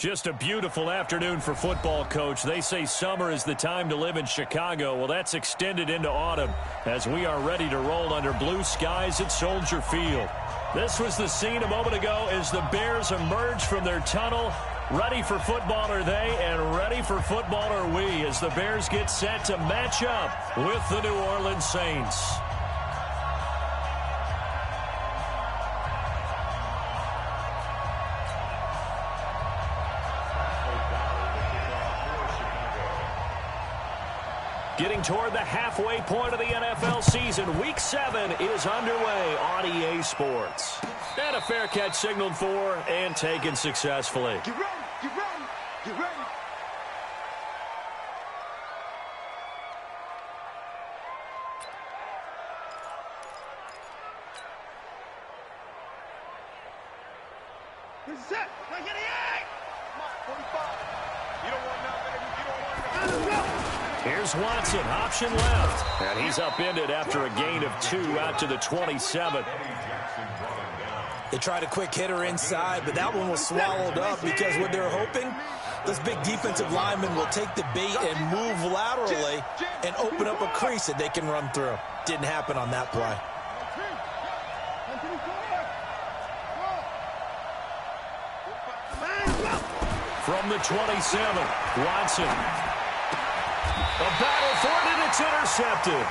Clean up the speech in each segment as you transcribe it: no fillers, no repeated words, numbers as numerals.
Just a beautiful afternoon for football, Coach. They say summer is the time to live in Chicago. Well, that's extended into autumn as we are ready to roll under blue skies at Soldier Field. This was the scene a moment ago as the Bears emerged from their tunnel. Ready for football are they, and ready for football are we as the Bears get set to match up with the New Orleans Saints. Getting toward the halfway point of the NFL season, Week 7 is underway on EA Sports. And a fair catch signaled for and taken successfully. Get ready, get ready, get ready. This is it. Now get it. Come on, 45. You don't want nothing. You don't want nothing. Here's Watson, option left. And he's upended after a gain of 2 out to the 27. They tried a quick hitter inside, but that one was swallowed up because what they're hoping, those big defensive linemen will take the bait and move laterally and open up a crease that they can run through. Didn't happen on that play. From the 27, Watson. A battle for it, and it's intercepted.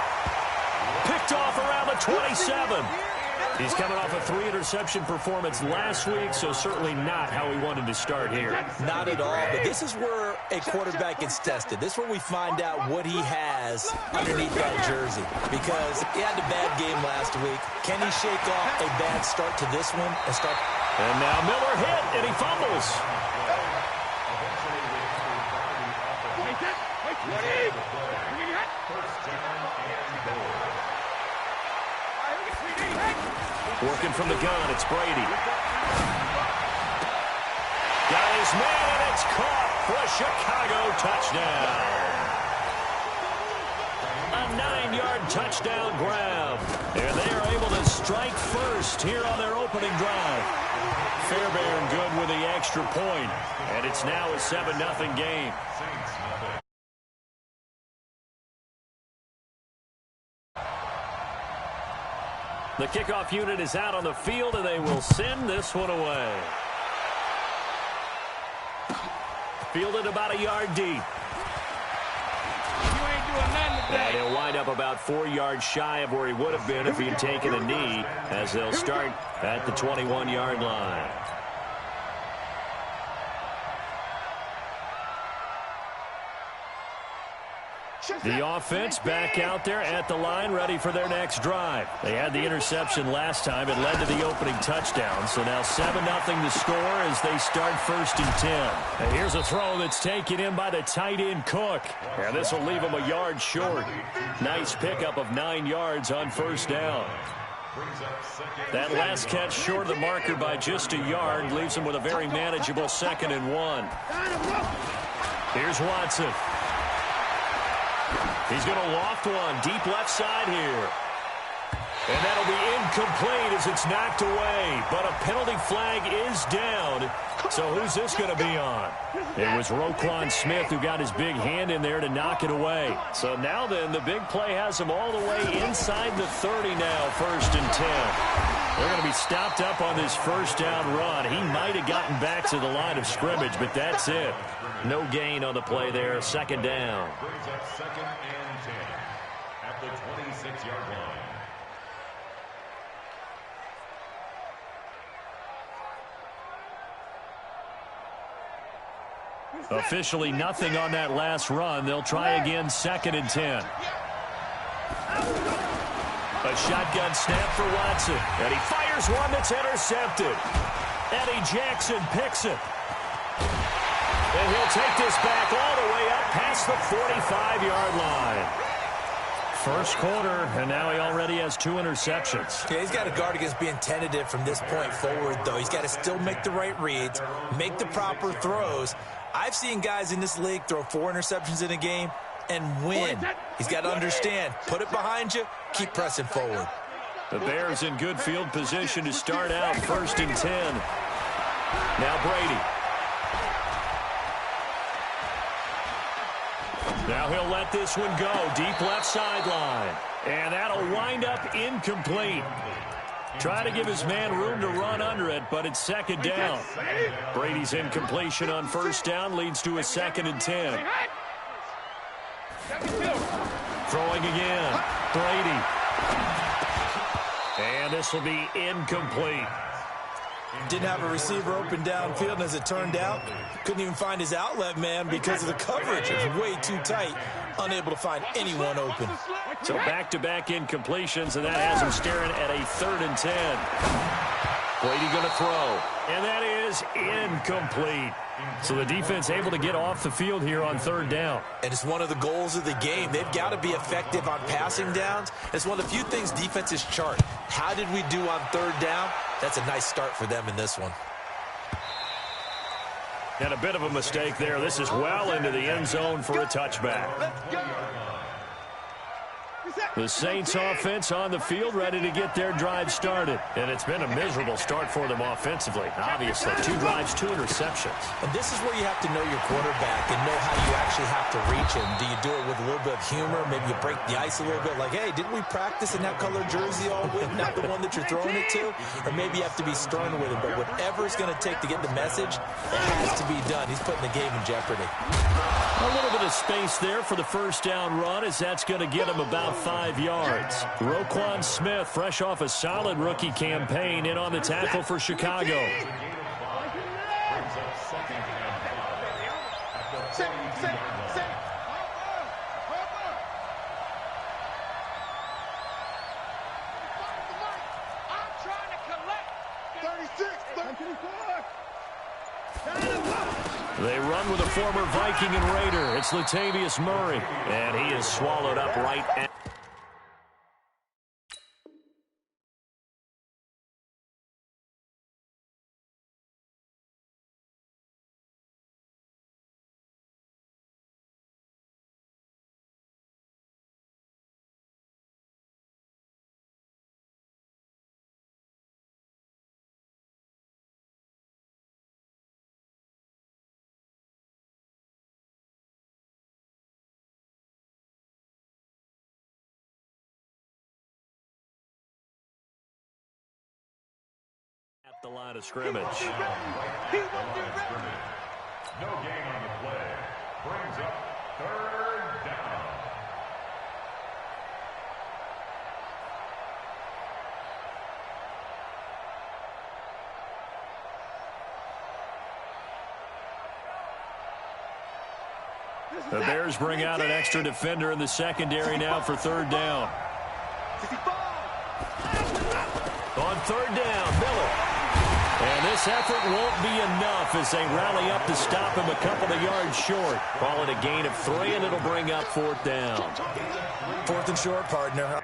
Picked off around the 27. He's coming off a 3-interception performance last week, so certainly not how he wanted to start here. Not at all, but this is where a quarterback gets tested. This is where we find out what he has underneath that jersey, because he had a bad game last week. Can he shake off a bad start to this one and start? And now Miller hit, and he fumbles. Working from the gun, it's Brady. Got his man, and it's caught for a Chicago touchdown. A 9-yard touchdown grab. And they are able to strike first here on their opening drive. Fairbairn good with the extra point, and it's now a 7-0 game. The kickoff unit is out on the field, and they will send this one away. Fielded about a yard deep. You ain't doing nothing today. And he'll wind up about 4 yards shy of where he would have been if he had taken a knee, as they'll start at the 21-yard line. The offense back out there at the line, ready for their next drive. They had the interception last time. It led to the opening touchdown. So now 7-0 the score as they start 1st and 10. And here's a throw that's taken in by the tight end Cook. And this will leave him a yard short. Nice pickup of 9 yards on 1st down. That last catch short of the marker by just a yard leaves him with a very manageable 2nd and 1. Here's Watson. He's going to loft one deep left side here. And that'll be incomplete as it's knocked away. But a penalty flag is down. So who's this going to be on? It was Roquan Smith who got his big hand in there to knock it away. So now then, the big play has him all the way inside the 30 now, 1st and 10. They're going to be stopped up on this 1st down run. He might have gotten back to the line of scrimmage, but that's it. No gain on the play there, 2nd down. Brings up 2nd and 10 at the 26-yard line. Officially nothing on that last run. They'll try again, 2nd and 10. A shotgun snap for Watson. And he fires one that's intercepted. Eddie Jackson picks it. And he'll take this back all the way up past the 45-yard line. 1st quarter, and now he already has 2 interceptions. Yeah, he's got to guard against being tentative from this point forward, though. He's got to still make the right reads, make the proper throws. I've seen guys in this league throw 4 interceptions in a game and win. He's got to understand, put it behind you, keep pressing forward. The Bears in good field position to start out 1st and 10. Now Brady. Now he'll let this one go. Deep left sideline. And that'll wind up incomplete. Try to give his man room to run under it, but it's second down. Brady's incompletion on first down leads to a 2nd and 10. Throwing again. Brady. And this will be incomplete. Didn't have a receiver open downfield, and as it turned out, couldn't even find his outlet man because of the coverage. It was way too tight, unable to find anyone open. So back-to-back incompletions, and that has him staring at a 3rd and 10. Brady going to throw, and that is incomplete. So the defense able to get off the field here on 3rd down. And it's one of the goals of the game. They've got to be effective on passing downs. It's one of the few things defenses chart. How did we do on 3rd down? That's a nice start for them in this one. And a bit of a mistake there. This is well into the end zone for a touchback. The Saints offense on the field, ready to get their drive started. And it's been a miserable start for them offensively. Obviously, 2 drives, 2 interceptions. And this is where you have to know your quarterback and know how you actually have to reach him. Do you do it with a little bit of humor? Maybe you break the ice a little bit, like, hey, didn't we practice in that color jersey all week, not the one that you're throwing it to? Or maybe you have to be stern with him. But whatever it's going to take to get the message, it has to be done. He's putting the game in jeopardy. A little bit of space there for the first down run, as that's going to get him about 5 yards. Roquan Smith, fresh off a solid rookie campaign, in on the tackle for Chicago. They run with a former Viking and Raider. It's Latavius Murray, and he is swallowed up right at... at the line of scrimmage. No gain on the play. Brings up 3rd down. The Bears bring out an extra defender in the secondary now for 3rd down. On 3rd down, Miller. And this effort won't be enough as they rally up to stop him a couple of yards short. Call it a gain of 3, and it'll bring up 4th down. 4th and short, partner.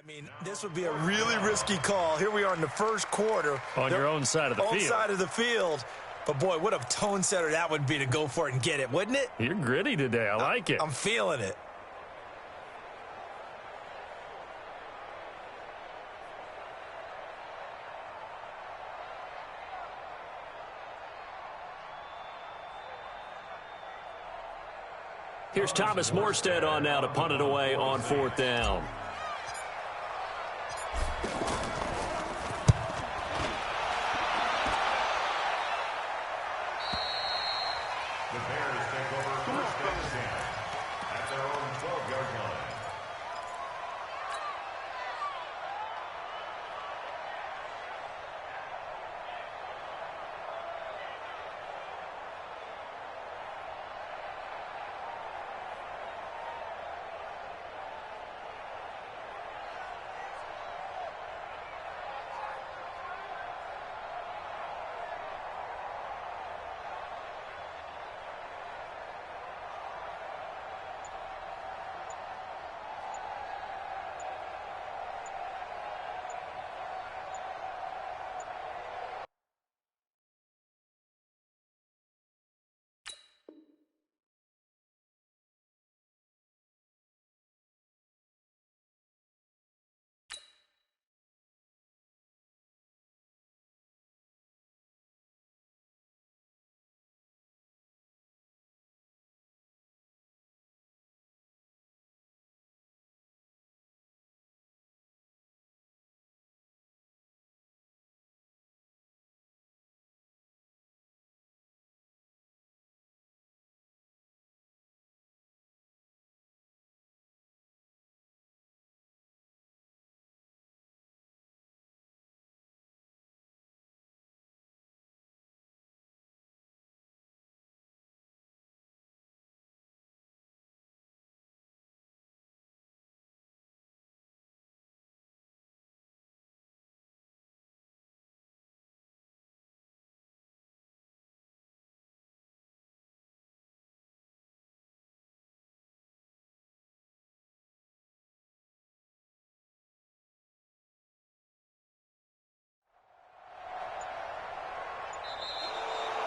I mean, this would be a really risky call. Here we are in the first quarter. On your own side of the field. Own side of the field. But, boy, what a tone setter that would be to go for it and get it, wouldn't it? You're gritty today. I like it. I'm feeling it. Here's Thomas Morstead on now to punt it away on 4th down. The Bears take over first and 10 at their own 12-yard line.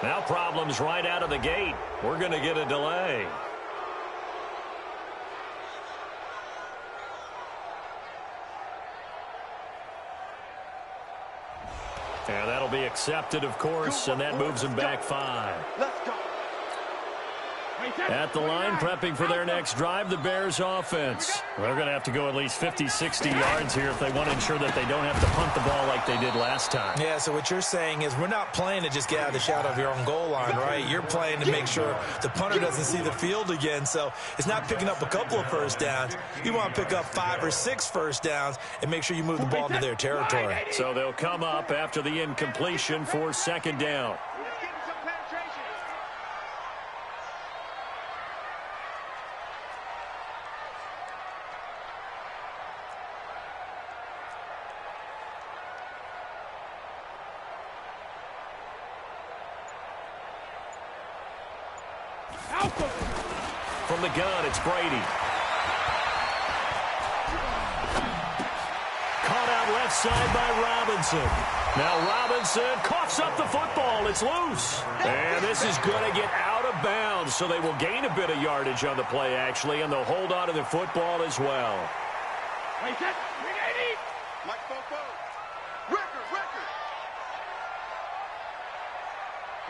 Now problems right out of the gate. We're going to get a delay. And that'll be accepted, of course, and that moves him back 5. Let's go. At the line, prepping for their next drive, the Bears offense. They're going to have to go at least 50, 60 yards here if they want to ensure that they don't have to punt the ball like they did last time. Yeah, so what you're saying is we're not playing to just get out of the shadow of your own goal line, right? You're playing to make sure the punter doesn't see the field again. So it's not picking up a couple of first downs. You want to pick up 5 or 6 first downs and make sure you move the ball into their territory. So they'll come up after the incompletion for 2nd down. From the gun, it's Brady. Caught out left side by Robinson. Now Robinson coughs up the football. It's loose. And this is going to get out of bounds, so they will gain a bit of yardage on the play, actually, and they'll hold on to the football as well. Mike Bobo. Record.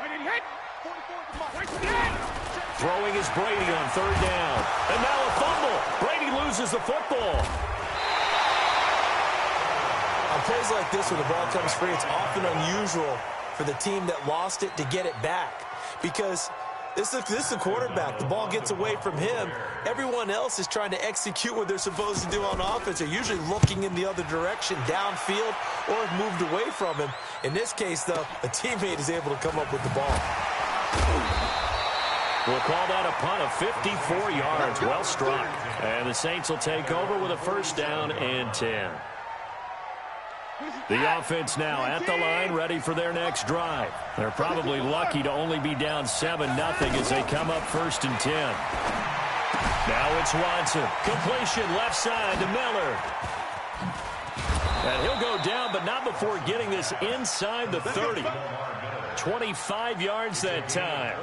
Right in hit. 44 Throwing is Brady on 3rd down. And now a fumble. Brady loses the football. On plays like this where the ball comes free, it's often unusual for the team that lost it to get it back. Because this is a quarterback. The ball gets away from him. Everyone else is trying to execute what they're supposed to do on offense. They're usually looking in the other direction, downfield, or have moved away from him. In this case, though, a teammate is able to come up with the ball. We'll call that a punt of 54 yards. Well struck. And the Saints will take over with a 1st down and 10. The offense now at the line, ready for their next drive. They're probably lucky to only be down 7-0 as they come up 1st and 10. Now it's Watson. Completion left side to Miller. And he'll go down, but not before getting this inside the 30. 25 yards that time.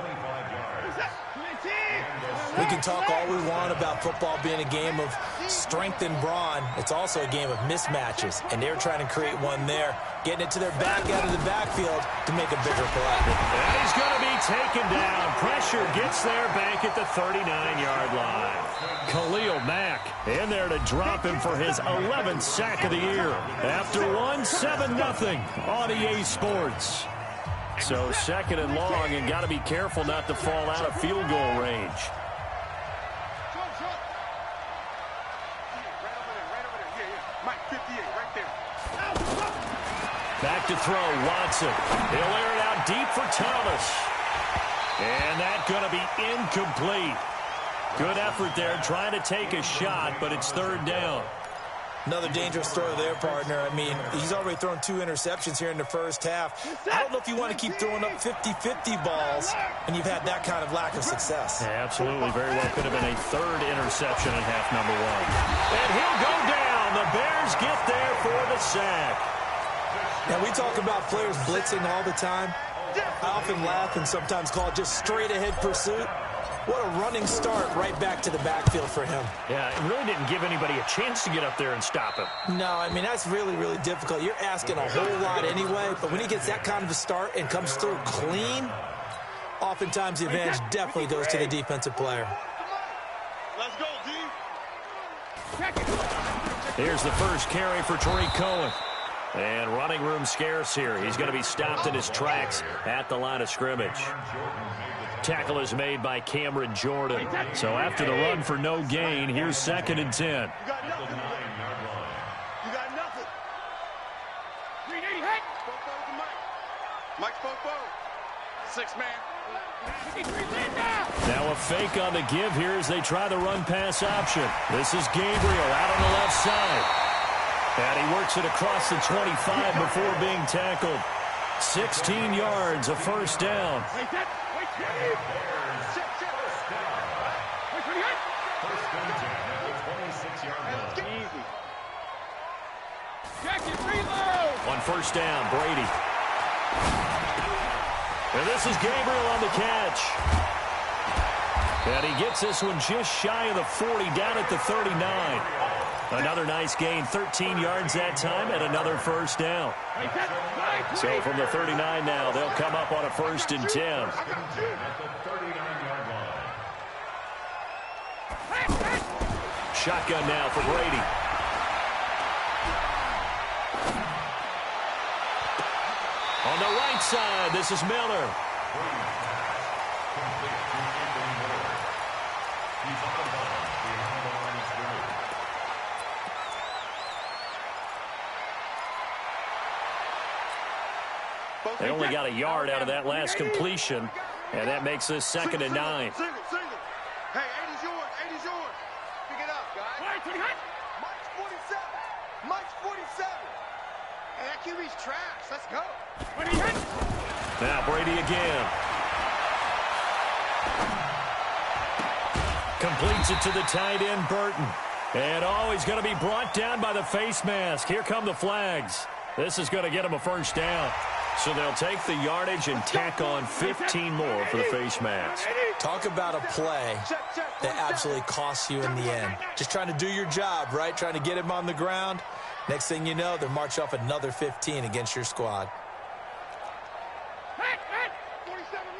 We can talk all we want about football being a game of strength and brawn. It's also a game of mismatches, and they're trying to create one there, getting it to their back out of the backfield to make a bigger play. And he's going to be taken down. Pressure gets there back at the 39-yard line. Khalil Mack in there to drop him for his 11th sack of the year. After one, 7-0 on EA Sports. So second and long, and got to be careful not to fall out of field goal range. Back to throw, Watson. He'll air it out deep for Thomas. And that's going to be incomplete. Good effort there, trying to take a shot, but it's third down. Another dangerous throw there, partner. I mean, he's already thrown 2 interceptions here in the first half. I don't know if you want to keep throwing up 50-50 balls when you've had that kind of lack of success. Yeah, absolutely. Very well could have been a third interception in half number 1. And he'll go down. The Bears get there for the sack. Now, we talk about players blitzing all the time. I often laugh and sometimes call it just straight-ahead pursuit. What a running start right back to the backfield for him. Yeah, it really didn't give anybody a chance to get up there and stop him. No, I mean, that's really, really difficult. You're asking a whole lot anyway, but when he gets that kind of a start and comes through clean, oftentimes the advantage definitely goes to the defensive player. Let's go, D. Here's the first carry for Tariq Cohen. And running room scarce here. He's going to be stopped in his tracks at the line of scrimmage. Tackle is made by Cameron Jordan. So after the run for no gain, here's 2nd and 10. You got nothing. You got nothing. 380 hit. Mike Popo. 6-man. Now a fake on the give here as they try the run-pass option. This is Gabriel out on the left side. And he works it across the 25 before being tackled. 16 yards, a first down. On first down, Brady. And this is Gabriel on the catch. And he gets this one just shy of the 40, down at the 39. Another nice gain, 13 yards that time, and another first down. So from the 39 now, they'll come up on a 1st and 10. Shotgun now for Brady. On the right side, this is Miller. They only got a yard out of that last completion, and that makes this 2nd and 9. Hey, 80's yours. 80's yours. Pick it up, guys. Mike's 47. Mike's 47. Hey, that QB's trash. Let's go. Now Brady again. Completes it to the tight end, Burton. And he's going to be brought down by the face mask. Here come the flags. This is going to get him a first down. So they'll take the yardage and tack on 15 more for the face mask. Talk about a play that absolutely costs you in the end. Just trying to do your job, right? Trying to get him on the ground. Next thing you know, they'll march off another 15 against your squad. 47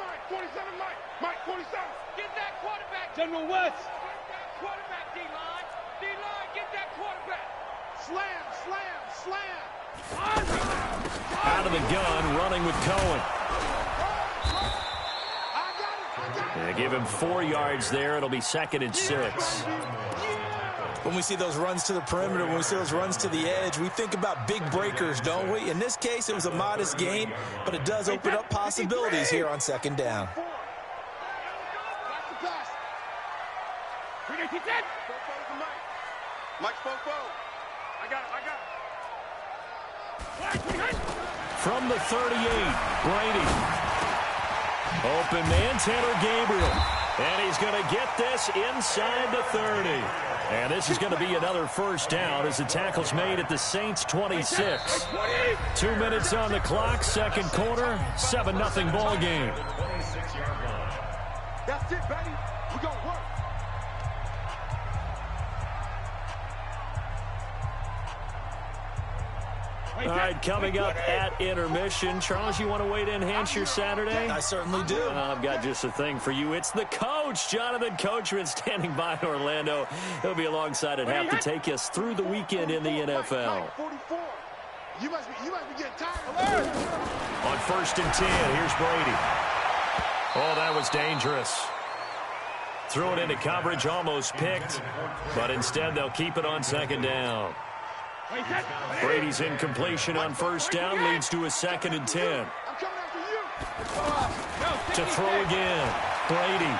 Mike. 47 Mike. Mike, 47. Get that quarterback. General West. Get that quarterback, D-line. D-line, get that quarterback. Slam, slam, slam. Out of the gun, running with Cohen. They give him 4 yards there. It'll be 2nd and 6. When we see those runs to the perimeter, when we see those runs to the edge, we think about big breakers, don't we? In this case, it was a modest gain, but it does open up possibilities here on 2nd down. Mike Popo. I got it. From the 38, Brady. Open man, Tanner Gabriel. And he's going to get this inside the 30. And this is going to be another first down as the tackle's made at the Saints' 26. 2 minutes on the clock, second quarter, 7-0 ball game. That's it, baby. We're going to work. All right, coming up at intermission. Charles, you want to wait to enhance your Saturday? I certainly do. I've got just a thing for you. It's the coach, Jonathan Coachman, standing by in Orlando. He'll be alongside at half to take us through the weekend in the NFL. 44. You must be getting tired. On 1st and 10, here's Brady. Oh, that was dangerous. Threw it into coverage, almost picked, but instead they'll keep it on 2nd down. Brady's incompletion on 1st down leads to a 2nd and 10. To throw again, Brady.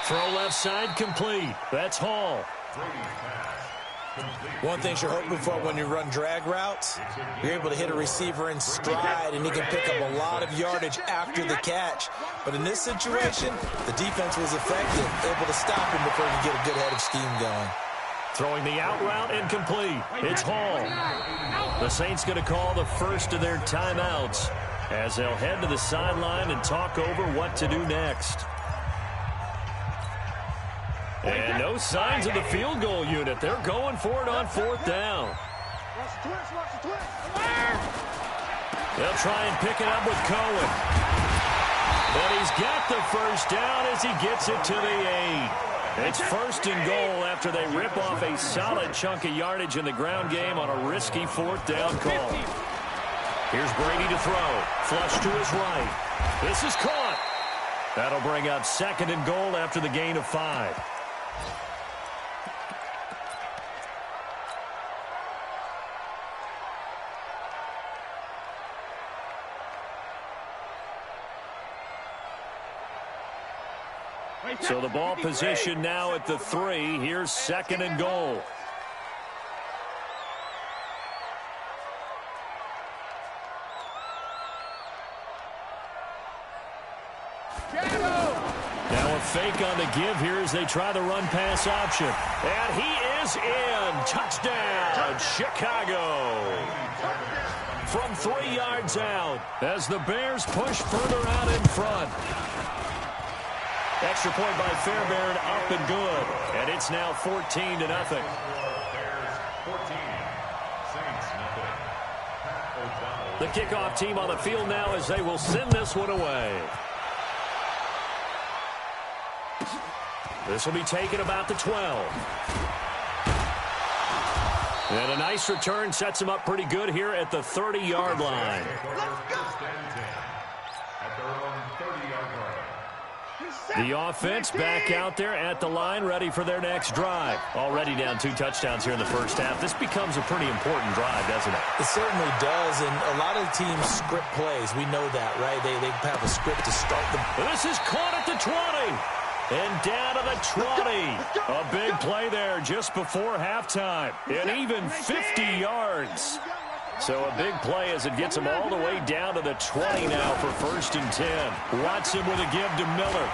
Throw left side complete. That's Hall. One thing you're hoping for when you run drag routes, you're able to hit a receiver in stride, and he can pick up a lot of yardage after the catch. But in this situation, the defense was effective, able to stop him before he could get a good head of steam going. Throwing the out route, incomplete. It's Hall. The Saints going to call the first of their timeouts as they'll head to the sideline and talk over what to do next. And no signs of the field goal unit. They're going for it on 4th down. They'll try and pick it up with Cohen. But he's got the first down as he gets it to the 8. It's 1st and goal after they rip off a solid chunk of yardage in the ground game on a risky 4th down call. Here's Brady to throw. Flush to his right. This is caught. That'll bring up 2nd and goal after the gain of 5. So the ball position now at the 3. Here's 2nd and goal. Now a fake on the give here as they try the run-pass option. And he is in. Touchdown, Chicago. From 3 yards out as the Bears push further out in front. Extra point by Fairbairn, up and good. And it's now 14-0. The kickoff team on the field now as they will send this one away. This will be taken about the 12. And a nice return sets him up pretty good here at the 30-yard line. The offense back out there at the line, ready for their next drive. Already down 2 touchdowns here in the first half. This becomes a pretty important drive, doesn't it? It certainly does, and a lot of the teams script plays. We know that, right? They have a script to start them. This is caught at the 20. And down to the 20. A big play there just before halftime. And even 50 yards. So a big play as it gets him all the way down to the 20 now for 1st and 10. Watson with a give to Miller.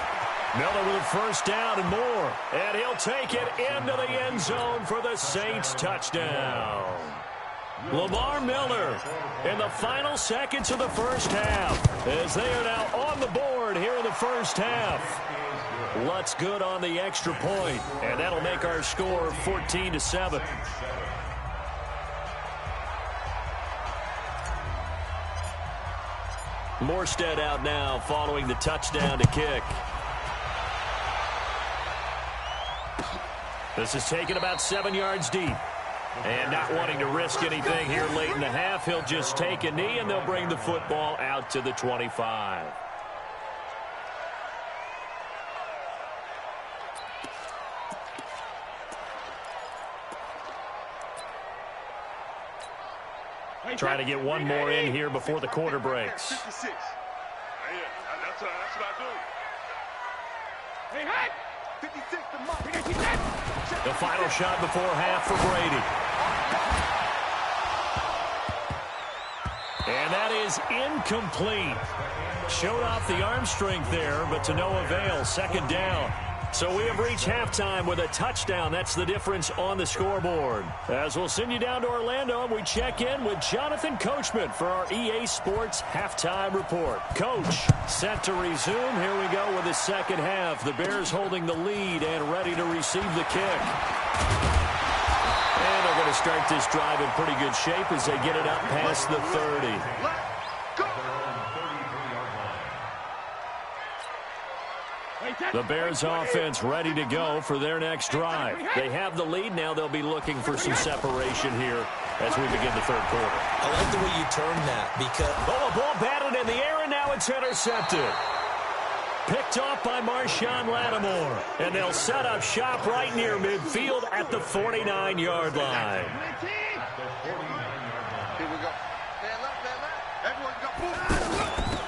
Miller with a first down and more. And he'll take it into the end zone for the Saints touchdown. Lamar Miller in the final seconds of the first half as they are now on the board here in the first half. Lutz good on the extra point, and that'll make our score 14-7. Morstead out now following the touchdown to kick. This is taken about 7 yards deep. And not wanting to risk anything here late in the half, he'll just take a knee, and they'll bring the football out to the 25. Trying to get one more in here before the quarter breaks. 56. Yeah, that's what I do. Hey, hey! 56 to Mark. The final shot before half for Brady. And that is incomplete. Showed off the arm strength there, but to no avail. 2nd down. So we have reached halftime with a touchdown. That's the difference on the scoreboard. As we'll send you down to Orlando, and we check in with Jonathan Coachman for our EA Sports Halftime Report. Coach, set to resume. Here we go with the second half. The Bears holding the lead and ready to receive the kick. And they're going to start this drive in pretty good shape as they get it up past the 30. The Bears offense ready to go for their next drive. They have the lead. Now they'll be looking for some separation here as we begin the third quarter. I like the way you turned that because... Oh, a ball batted in the air, and now it's intercepted. Picked off by Marshawn Lattimore. And they'll set up shop right near midfield at the 49-yard line.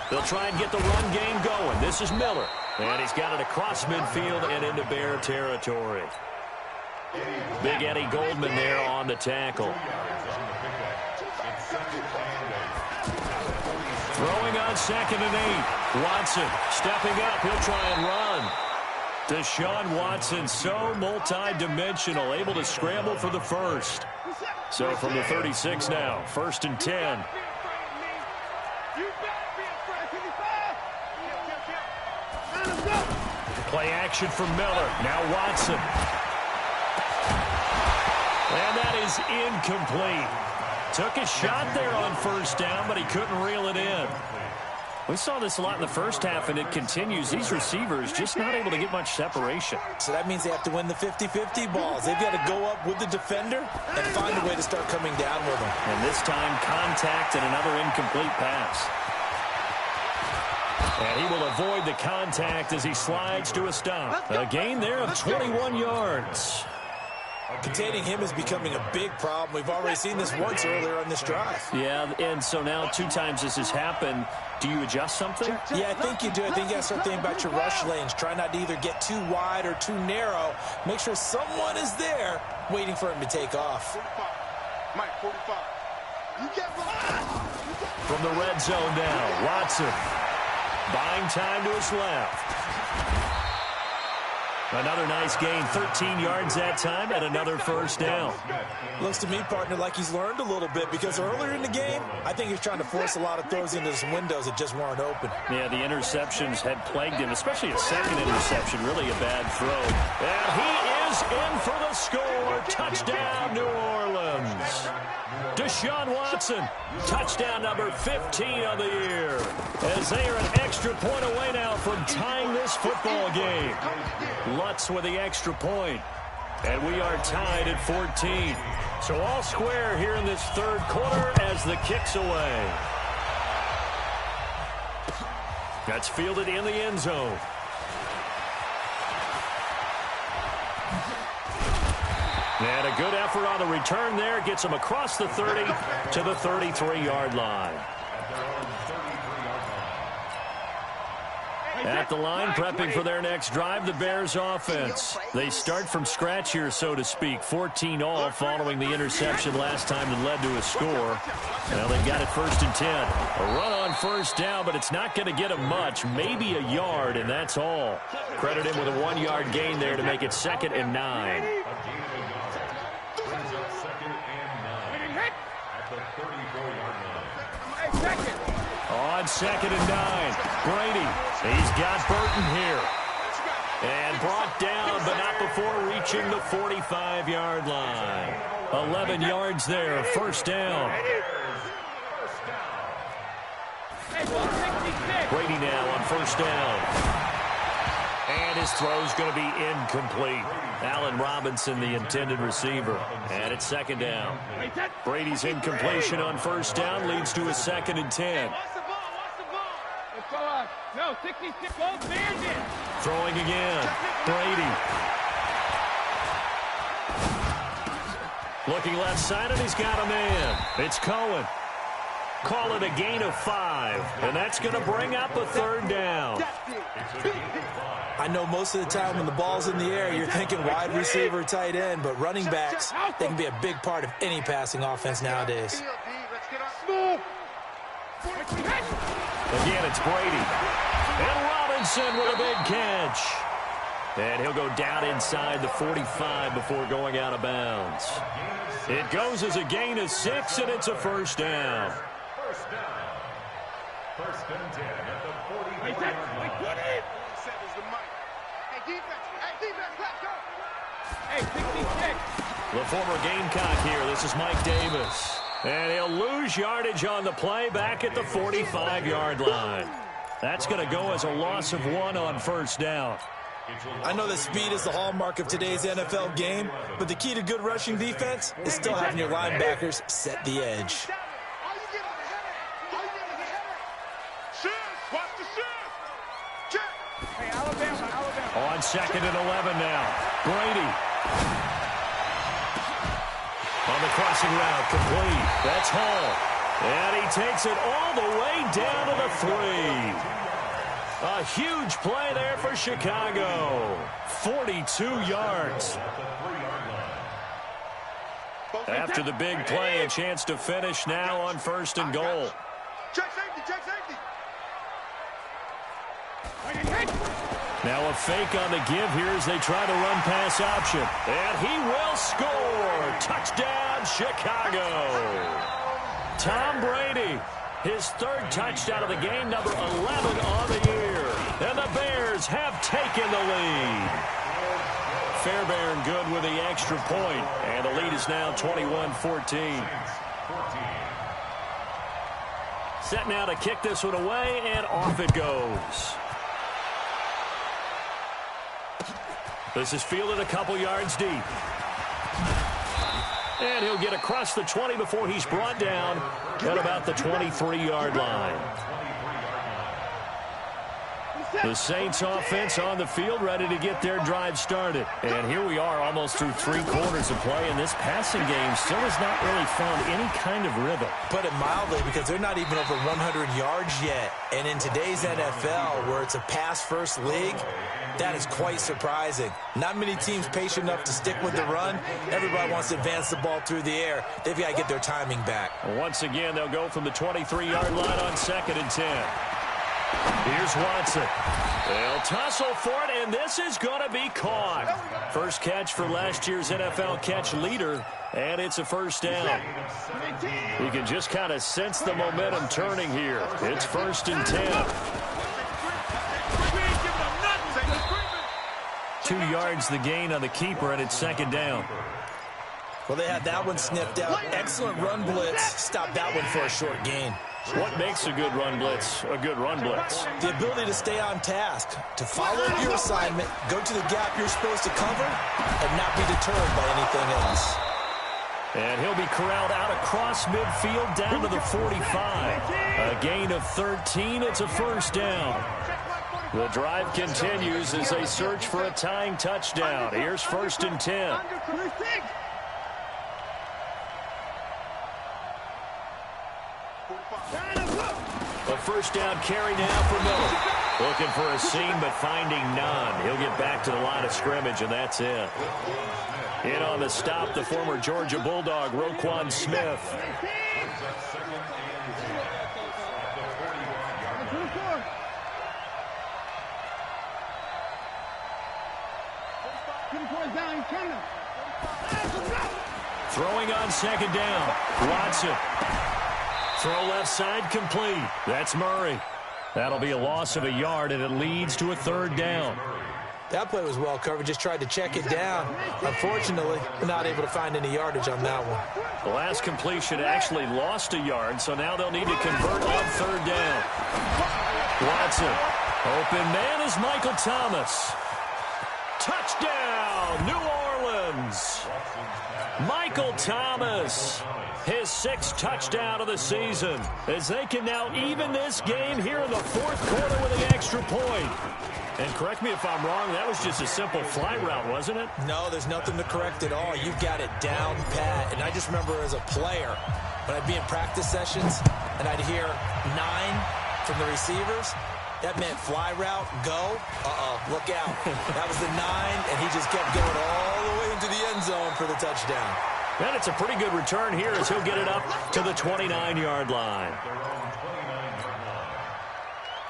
They'll try and get the run game going. This is Miller. And he's got it across midfield and into Bear territory. Big Eddie Goldman there on the tackle. Throwing on 2nd and 8. Watson stepping up. He'll try and run. Deshaun Watson, so multi-dimensional, able to scramble for the first. So from the 36 now, 1st and 10. Play action from Miller. Now Watson. And that is incomplete. Took a shot there on 1st down, but he couldn't reel it in. We saw this a lot in the first half, and it continues. These receivers just not able to get much separation. So that means they have to win the 50-50 balls. They've got to go up with the defender and find a way to start coming down with them. And this time, contact and another incomplete pass. And he will avoid the contact as he slides to a stop. A gain there of 21 yards. Containing him is becoming a big problem. We've already seen this once earlier on this drive. Yeah, and so now 2 times this has happened. Do you adjust something? Yeah, I think you do. I think you got to start thinking about your rush lanes. Try not to either get too wide or too narrow. Make sure someone is there waiting for him to take off. 45. Mike, 45. You get From the red zone now, Watson. Buying time to his left. Another nice gain, 13 yards that time, and another 1st down. Looks to me, partner, like he's learned a little bit because earlier in the game, I think he was trying to force a lot of throws into some windows that just weren't open. Yeah, the interceptions had plagued him, especially a second interception, really a bad throw. And he is in for the score. Touchdown, New Orleans. Deshaun Watson, touchdown number 15 of the year. As they are an extra point away now from tying this football game. Lutz with the extra point. And we are tied at 14. So all square here in this third quarter as the kick's away. That's fielded in the end zone. And a good effort on the return there. Gets him across the 30 to the 33-yard line. At the line, prepping for their next drive, the Bears offense. They start from scratch here, so to speak. 14-all following the interception last time that led to a score. Well, they've got it 1st and 10. A run on 1st down, but it's not going to get them much. Maybe a yard, and that's all. Credit him with a 1-yard gain there to make it 2nd and 9. On 2nd and 9, Brady. He's got Burton here. And brought down, but not before reaching the 45-yard line. 11 yards there, 1st down. Brady now on 1st down. And his throw's going to be incomplete. Allen Robinson, the intended receiver. And it's 2nd down. Brady's incompletion on 1st down leads to a 2nd and 10. No, 66. Go Bears. Throwing again. Brady. Looking left side, and he's got a man. It's Cohen. Call it a gain of 5. And that's going to bring up a 3rd down. I know most of the time when the ball's in the air, you're thinking wide receiver, tight end, but running backs, they can be a big part of any passing offense nowadays. Again, it's Brady. And Robinson with a big catch. And he'll go down inside the 45 before going out of bounds. It goes as a gain of 6, and it's a first down. First down. First and 10 at the 44-yard line. The former Gamecock here. This is Mike Davis. And he'll lose yardage on the play back at the 45-yard line. That's going to go as a loss of 1 on first down. I know that speed is the hallmark of today's NFL game, but the key to good rushing defense is still having your linebackers set the edge. On second and 11 now. Brady. On the crossing route, complete. That's Hall. And he takes it all the way down to the 3. A huge play there for Chicago. 42 yards. After the big play, a chance to finish now on first and goal. Check safety, check safety. Now a fake on the give here as they try to run pass option. And he will score. Touchdown, Chicago. Tom Brady, his 3rd touchdown of the game, number 11 on the year. And the Bears have taken the lead. Fairbairn good with the extra point. And the lead is now 21-14. Set now to kick this one away, and off it goes. This is fielded a couple yards deep. And he'll get across the 20 before he's brought down at about the 23-yard line. The Saints offense on the field, ready to get their drive started. And here we are almost through 3 quarters of play, and this passing game still has not really found any kind of rhythm. Put it mildly, because they're not even over 100 yards yet. And in today's NFL, where it's a pass-first league, that is quite surprising. Not many teams patient enough to stick with the run. Everybody wants to advance the ball through the air. They've got to get their timing back. Once again, they'll go from the 23-yard line on second and 10. Here's Watson. They'll tussle for it, and this is going to be caught. First catch for last year's NFL catch leader, and it's a first down. You can just kind of sense the momentum turning here. It's first and 10. 2 yards the gain on the keeper, and it's second down. Well, they had that one sniffed out. Excellent run blitz. Stop that one for a short gain. What makes a good run blitz a good run blitz? The ability to stay on task, to follow your assignment, go to the gap you're supposed to cover, and not be deterred by anything else. And he'll be corralled out across midfield down to the 45. A gain of 13. It's a first down. The drive continues as they search for a tying touchdown. Here's first and 10. A first down carry now for Miller. Looking for a seam, but finding none. He'll get back to the line of scrimmage, and that's it. In on the stop, the former Georgia Bulldog, Roquan Smith. Throwing on second down. Watson. Throw left side complete. That's Murray. That'll be a loss of a yard, and it leads to a third down. That play was well covered. Just tried to check it down. Unfortunately, not able to find any yardage on that one. The last completion actually lost a yard, so now they'll need to convert on third down. Watson. Open man is Michael Thomas. Touchdown, New Orleans. Michael Thomas. His 6th touchdown of the season, as they can now even this game here in the 4th quarter with an extra point. And correct me if I'm wrong, that was just a simple fly route, wasn't it? No, there's nothing to correct at all. You've got it down pat. And I just remember as a player, when I'd be in practice sessions and I'd hear 9 from the receivers, that meant fly route, go, look out. That was the 9, and he just kept going all the way into the end zone for the touchdown. And it's a pretty good return here as he'll get it up to the 29-yard line.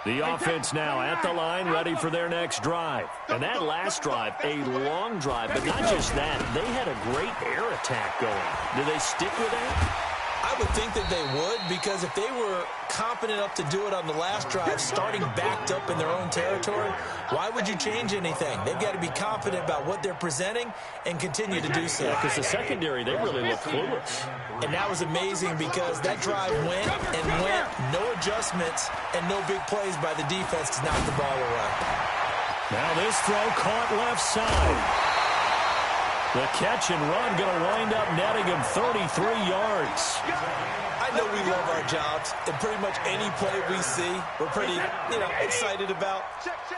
The offense now at the line, ready for their next drive. And that last drive, a long drive, but not just that. They had a great air attack going. Do they stick with that? I would think that they would, because if they were confident enough to do it on the last drive, starting backed up in their own territory, why would you change anything? They've got to be confident about what they're presenting and continue to do so. Yeah, because the secondary, they really look clueless. And that was amazing because that drive went and went, no adjustments and no big plays by the defense to knock the ball away. Now this throw caught left side. The catch and run going to wind up netting him 33 yards. I know we love our jobs, and pretty much any play we see, we're pretty, excited about.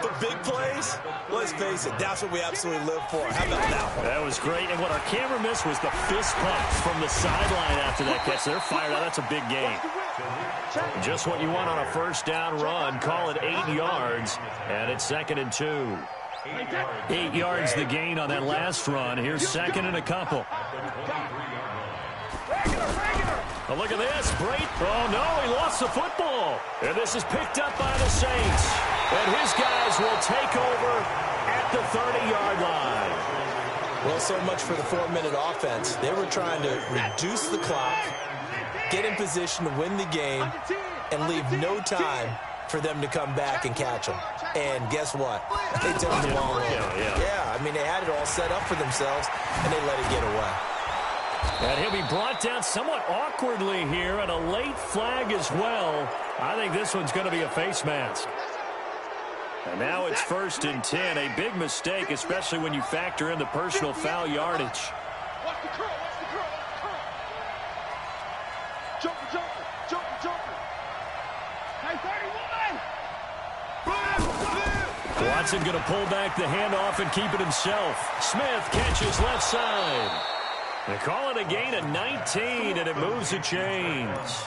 But big plays, let's face it, that's what we absolutely live for. How about that one? That was great, and what our camera missed was the fist pump from the sideline after that catch. They're fired out. That's a big gain. Just what you want on a first down run. Call it 8 yards, and it's 2nd and 2. 8 yards the gain on that last run. Here's 2nd and a couple. Oh, look at this. Oh, no, he lost the football. And this is picked up by the Saints. And his guys will take over at the 30-yard line. Well, so much for the 4-minute offense. They were trying to reduce the clock, get in position to win the game, and leave no time for them to come back and catch them. And guess what? They turned the ball over. Yeah, I mean, they had it all set up for themselves, and they let it get away. And he'll be brought down somewhat awkwardly here, and a late flag as well. I think this one's going to be a face mask. And now it's 1st and 10. A big mistake, especially when you factor in the personal foul yardage. Watch the curl, watch the curl, watch the curl. Jumper. Hey, 31! Watson going to pull back the handoff and keep it himself. Smith catches left side. They call it a gain of 19, and it moves the chains.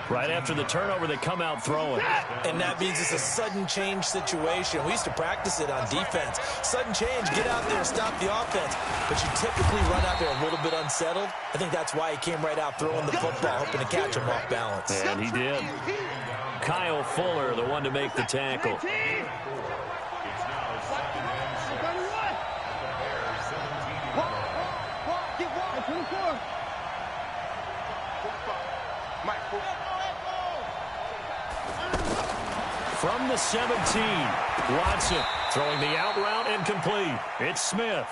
Right after the turnover, they come out throwing. And that means it's a sudden change situation. We used to practice it on defense. Sudden change, get out there, stop the offense. But you typically run out there a little bit unsettled. I think that's why he came right out throwing the football, hoping to catch him off balance. And he did. Kyle Fuller, the one to make the tackle. From the 17, Watson throwing the out route and complete. It's Smith.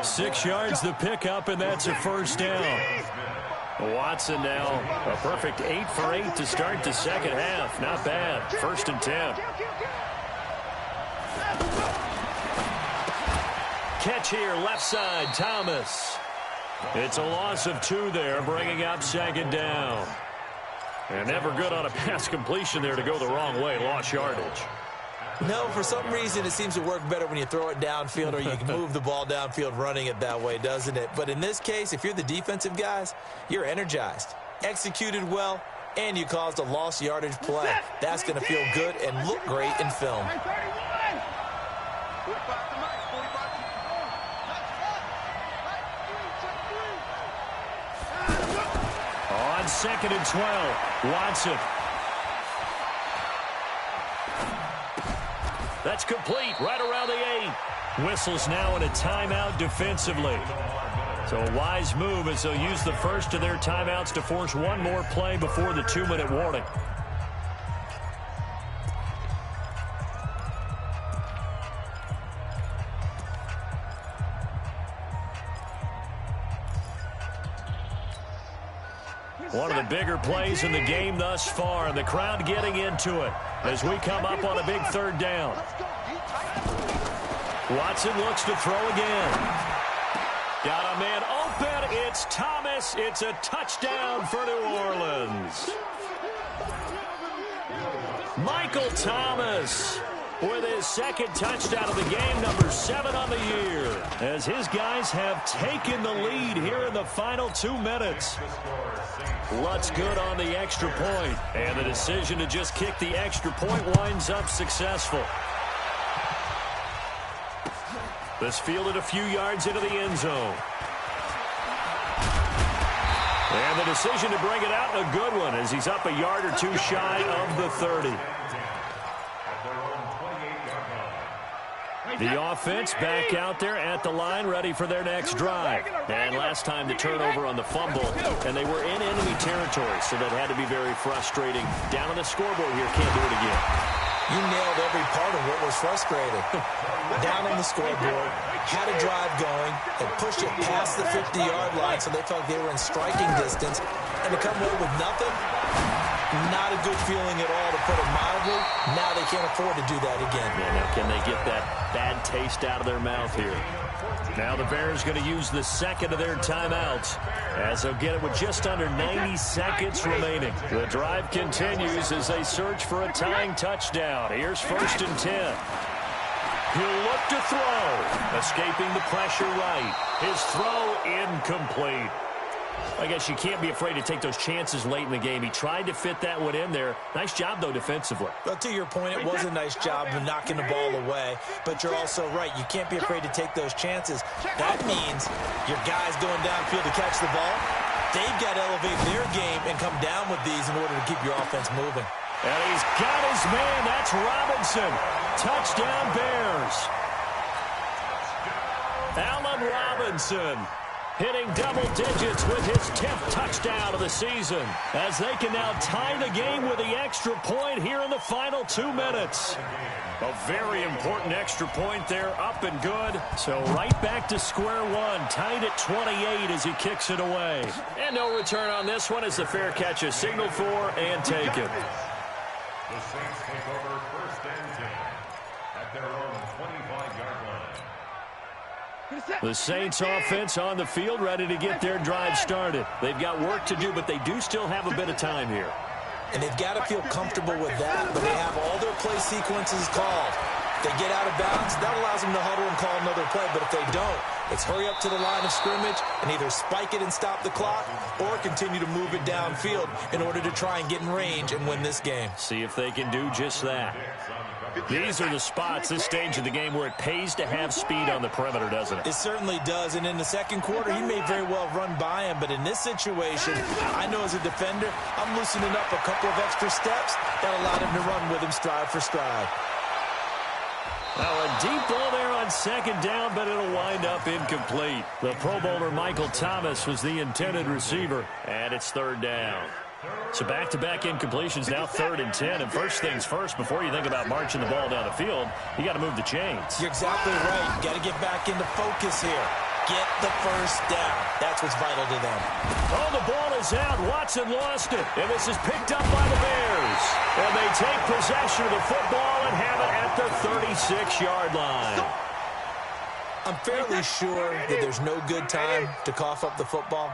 6 yards the pickup, and that's a first down. Watson now a perfect 8 for 8 to start the second half. Not bad. 1st and 10. Catch here, left side, Thomas. It's a loss of 2 there, bringing up 2nd down. And never good on a pass completion there to go the wrong way. Lost yardage. No, for some reason it seems to work better when you throw it downfield or you can move the ball downfield running it that way, doesn't it? But in this case, if you're the defensive guys, you're energized, executed well, and you caused a lost yardage play. That's going to feel good and look great in film. On 2nd and 12, Watson. That's complete right around the 8. Whistles now in a timeout defensively. So a wise move as they'll use the first of their timeouts to force one more play before the 2-minute warning. One of the bigger plays in the game thus far, and the crowd getting into it as we come up on a big 3rd down. Watson looks to throw again. Got a man open. It's Thomas. It's a touchdown for New Orleans. Michael Thomas with his 2nd touchdown of the game, number 7 on the year, as his guys have taken the lead here in the final 2 minutes. Lutz good on the extra point, and the decision to just kick the extra point winds up successful. This fielded a few yards into the end zone. And the decision to bring it out, a good one, as he's up a yard or two shy of the 30. The offense back out there at the line, ready for their next drive. And last time the turnover on the fumble, and they were in enemy territory, so that had to be very frustrating. Down on the scoreboard here, can't do it again. You nailed every part of what was frustrating. Down on the scoreboard, had a drive going, and pushed it past the 50-yard line so they felt they were in striking distance, and to come away with nothing, not a good feeling at all, to put it mildly. Now they can't afford to do that again. Yeah, now can they get that bad taste out of their mouth here? Now the Bears going to use the second of their timeouts, as they'll get it with just under 90 seconds remaining. The drive continues as they search for a tying touchdown. Here's 1st and 10. He'll look to throw, escaping the pressure right. His throw incomplete. I guess you can't be afraid to take those chances late in the game. He tried to fit that one in there. Nice job, though, defensively. Well, to your point, it was a nice job of knocking the ball away. But you're also right. You can't be afraid to take those chances. That means your guys going downfield to catch the ball, they've got to elevate their game and come down with these in order to keep your offense moving. And he's got his man. That's Robinson. Touchdown, Bears. Allen Robinson hitting double digits with his 10th touchdown of the season, as they can now tie the game with the extra point here in the final 2 minutes. A very important extra point there, up and good. So right back to square one, tied at 28 as he kicks it away. And no return on this one as the fair catch is signaled for and taken. The Saints take over 1st and 10 at their own 25-yard line. The Saints offense on the field, ready to get their drive started. They've got work to do, but they do still have a bit of time here. And they've got to feel comfortable with that, but they have all their play sequences called. If they get out of bounds, that allows them to huddle and call another play. But if they don't, it's hurry up to the line of scrimmage and either spike it and stop the clock or continue to move it downfield in order to try and get in range and win this game. See if they can do just that. These are the spots, this stage of the game, where it pays to have speed on the perimeter, doesn't it? It certainly does, and in the second quarter, he may very well run by him, but in this situation, I know as a defender, I'm loosening up a couple of extra steps that allowed him to run with him stride for stride. Now a deep ball there on 2nd down, but it'll wind up incomplete. The Pro Bowler Michael Thomas was the intended receiver, and it's 3rd down. So back-to-back incompletions, now 3rd and 10. And first things first, before you think about marching the ball down the field, you got to move the chains. You're exactly right. You got to get back into focus here. Get the first down. That's what's vital to them. Oh, the ball is out. Watson lost it. And this is picked up by the Bears. And they take possession of the football and have it at the 36-yard line. I'm fairly sure that there's no good time to cough up the football.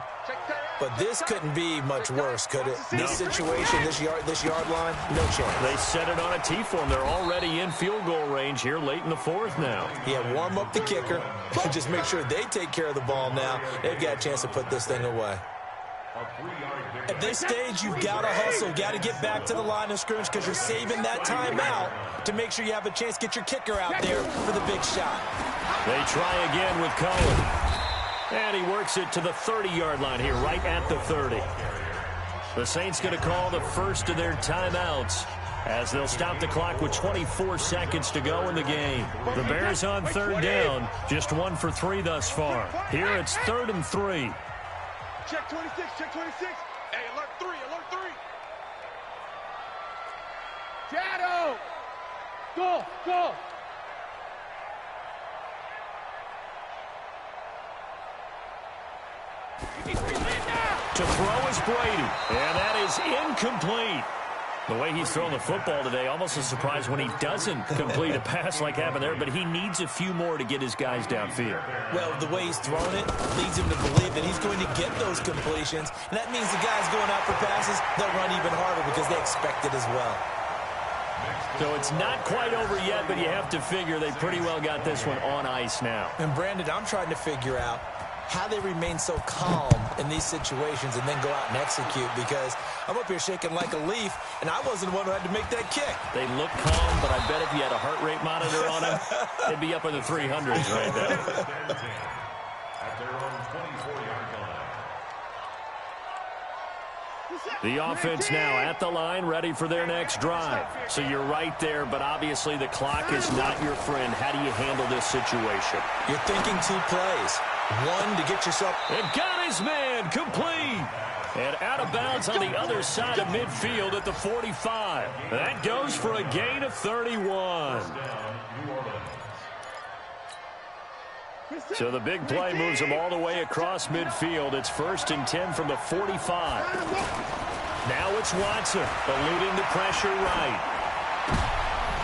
But this couldn't be much worse, could it? This situation, this yard line, no chance. They set it on a T-form. They're already in field goal range here late in the 4th now. Yeah, warm up the kicker. Just make sure they take care of the ball now. They've got a chance to put this thing away. At this stage, you've got to hustle. Got to get back to the line of scrimmage because you're saving that timeout to make sure you have a chance to get your kicker out there for the big shot. They try again with Cohen. And he works it to the 30-yard line here, right at the 30. The Saints going to call the first of their timeouts as they'll stop the clock with 24 seconds to go in the game. The Bears on 3rd down, just 1 for 3 thus far. Here it's 3rd and 3. Check 26, check 26. Hey, alert 3, alert 3. Shadow! Go, go! To throw is Brady, and that is incomplete. The way he's thrown the football today, almost a surprise when he doesn't complete a pass like happened there, but he needs a few more to get his guys downfield. Well, the way he's thrown it leads him to believe that he's going to get those completions, and that means the guys going out for passes, they'll run even harder because they expect it as well. So it's not quite over yet, but you have to figure they pretty well got this one on ice now. And Brandon, I'm trying to figure out how they remain so calm in these situations and then go out and execute, because I'm up here shaking like a leaf, and I wasn't the one who had to make that kick. They look calm, but I bet if you had a heart rate monitor on them, they'd be up in the 300s right now. At their own 24-yard line. The offense now at the line, ready for their next drive. So you're right there, but obviously the clock is not your friend. How do you handle this situation? You're thinking 2 plays. One to get yourself... And got his man complete. And out of bounds on the other side of midfield at the 45. That goes for a gain of 31. So the big play moves them all the way across midfield. It's 1st and 10 from the 45. Now it's Watson, eluding the pressure right.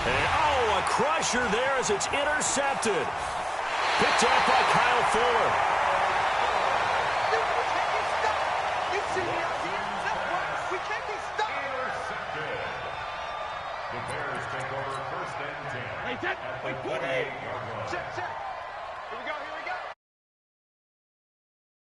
And, oh, a crusher there as it's intercepted. Picked up by Kyle Fuller.